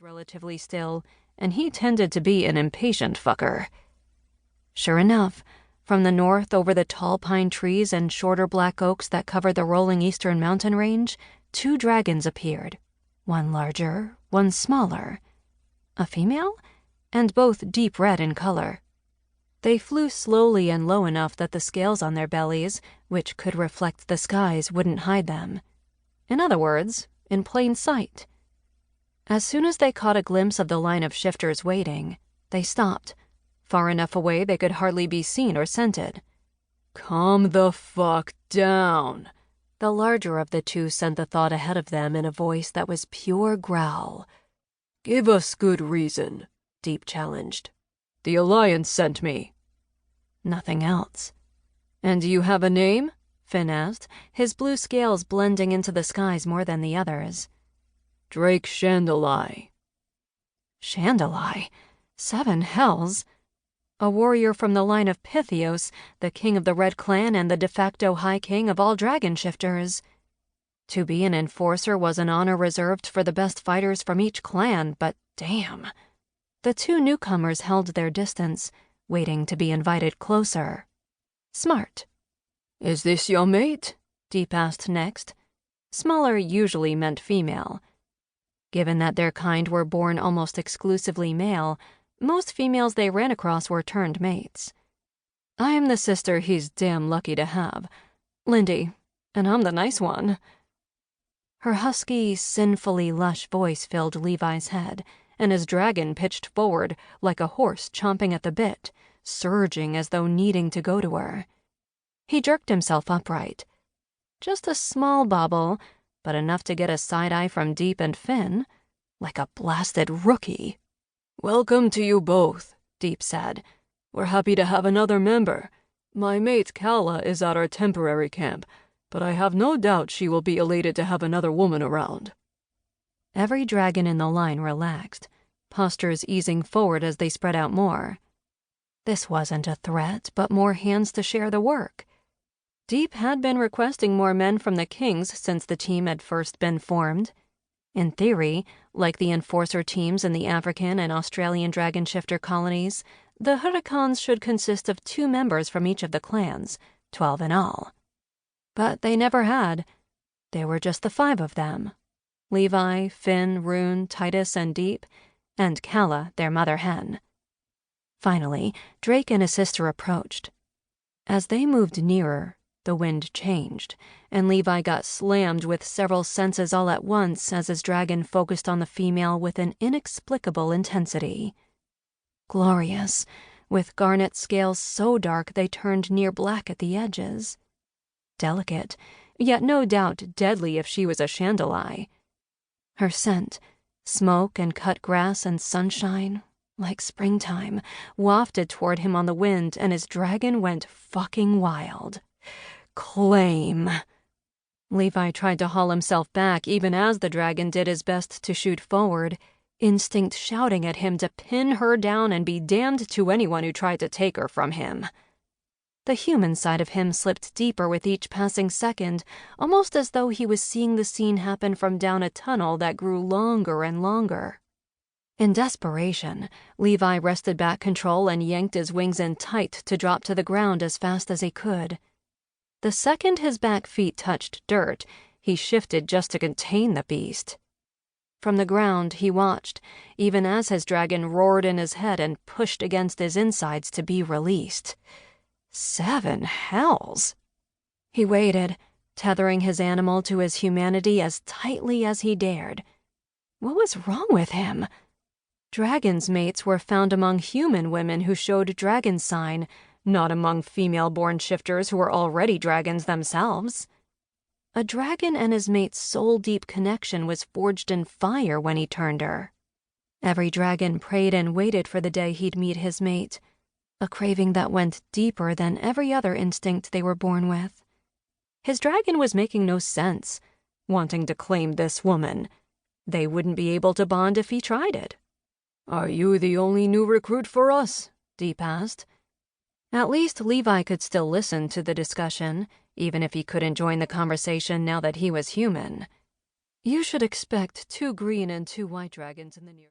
relatively still, and he tended to be an impatient fucker. Sure enough, from the north over the tall pine trees and shorter black oaks that covered the rolling eastern mountain range, 2 dragons appeared, one larger, one smaller. A female? And both deep red in color. They flew slowly and low enough that the scales on their bellies, which could reflect the skies, wouldn't hide them. In other words, in plain sight. As soon as they caught a glimpse of the line of shifters waiting, they stopped, far enough away they could hardly be seen or scented. "Calm the fuck down," the larger of the 2 sent the thought ahead of them in a voice that was pure growl. "Give us good reason," Deep challenged. "The Alliance sent me." Nothing else. "And you have a name?" Finn asked, his blue scales blending into the skies more than the others. "Drake Chandali." Chandali? 7 hells! A warrior from the line of Pythios, the king of the Red Clan and the de facto High King of all dragon shifters. To be an enforcer was an honor reserved for the best fighters from each clan, but damn. The 2 newcomers held their distance, waiting to be invited closer. Smart. "Is this your mate?" Deep asked next. Smaller usually meant female. Given that their kind were born almost exclusively male, most females they ran across were turned mates. "I am the sister he's damn lucky to have. Lyndi, and I'm the nice one." Her husky, sinfully lush voice filled Levi's head, and his dragon pitched forward like a horse chomping at the bit, surging as though needing to go to her. He jerked himself upright. Just a small bobble, but enough to get a side-eye from Deep and Finn, like a blasted rookie. "Welcome to you both," Deep said. "We're happy to have another member. My mate Kala is at our temporary camp, but I have no doubt she will be elated to have another woman around." Every dragon in the line relaxed, postures easing forward as they spread out more. This wasn't a threat, but more hands to share the work. Deep had been requesting more men from the kings since the team had first been formed. In theory, like the enforcer teams in the African and Australian dragon shifter colonies, the Hurricanes should consist of 2 members from each of the clans, 12 in all. But they never had. There were just the 5 of them. Levi, Finn, Rune, Titus, and Deep, and Kala, their mother hen. Finally, Drake and his sister approached. As they moved nearer, the wind changed, and Levi got slammed with several senses all at once as his dragon focused on the female with an inexplicable intensity. Glorious, with garnet scales so dark they turned near black at the edges. Delicate, yet no doubt deadly if she was a Chandali. Her scent, smoke and cut grass and sunshine, like springtime, wafted toward him on the wind, and his dragon went fucking wild. Claim! Levi tried to haul himself back even as the dragon did his best to shoot forward, instinct shouting at him to pin her down and be damned to anyone who tried to take her from him. The human side of him slipped deeper with each passing second, almost as though he was seeing the scene happen from down a tunnel that grew longer and longer. In desperation, Levi wrested back control and yanked his wings in tight to drop to the ground as fast as he could. The second his back feet touched dirt, he shifted just to contain the beast. From the ground, he watched, even as his dragon roared in his head and pushed against his insides to be released. 7 hells! He waited, tethering his animal to his humanity as tightly as he dared. What was wrong with him? Dragon's mates were found among human women who showed dragon sign, not among female-born shifters who were already dragons themselves. A dragon and his mate's soul-deep connection was forged in fire when he turned her. Every dragon prayed and waited for the day he'd meet his mate, a craving that went deeper than every other instinct they were born with. His dragon was making no sense, wanting to claim this woman. They wouldn't be able to bond if he tried it. "Are you the only new recruit for us?" Deep asked. At least Levi could still listen to the discussion, even if he couldn't join the conversation now that he was human. "You should expect 2 green and 2 white dragons in the near..."